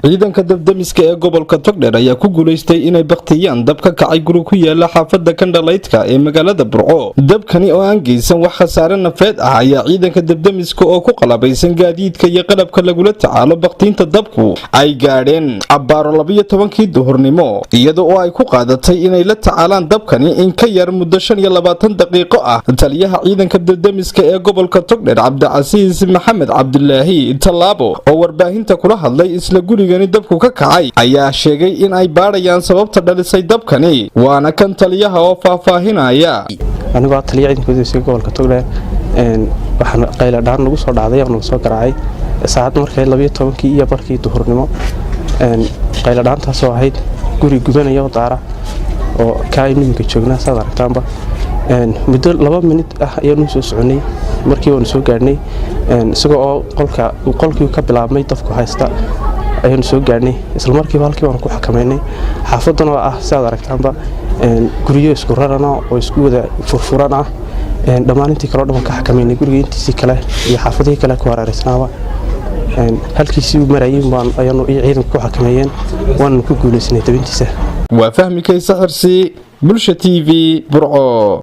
ciidanka dabdamiska ee gobolka Togdheer ayaa ku guuleystay inay baqtiyaan dab ka kacay guri ku yaala xaafadda Kandhalaydka ee magaalada Burco. Dabkani oo aan geysan wax khasaare nafeed ah ayaa ciidanka dabdamiska oo ku qalabaysan gaadiidka iyo qalabka lagula tacaalo baqtiinta dabku ay gaadheen abbaaro 12kii duhurnimo iyadoo oo ay ku qaadatay inay la tacaalaan dabkani in ka yar muddo 25 daqiiqo ah. Taliyaha ciidanka dabdamiska ee gobolka Togdheer Cabdicasiis Maxamed Cabdulaahi Talaabo oo warbaahinta kula hadlay isla gurigani dabku ka kacay ayaa sheegay in ay baarayaan sababta dhalisay dabkani waana kan taliyaha oo faahfaahinaya. Aniga taliyaha ciidanka gobolka Togdheer waxaan qayla dhaan lagu soo dhacday oo soo garaacay saacad markay 12kii iyo barkii duhurnimo qayla dhaantaas oo ahayd guri gubanayo daara oo ka iminka joognaa saad aragtaanba muddo 2 minute ah ayaan soo soconay markii aan soo gaarnay isagoo qolkii ka bilaabmay dabku haysta ayaan soo gaarnay isla markii halkii waan ku xakameynay xaafadana ah saad aragtaanba guriyo isku rarana oo isku wada furfurana dhammaantii kala dhamaan ka xakameynay guriga intiisii kale iyo xaafadihii kale ku hareeraysnaaba halkiisii marayay ayaan ciidanku ku xakameeyeen waan ku guuleysnay dabintiisa. waa fahmi kaysa xirsi Bulsha TV Burco.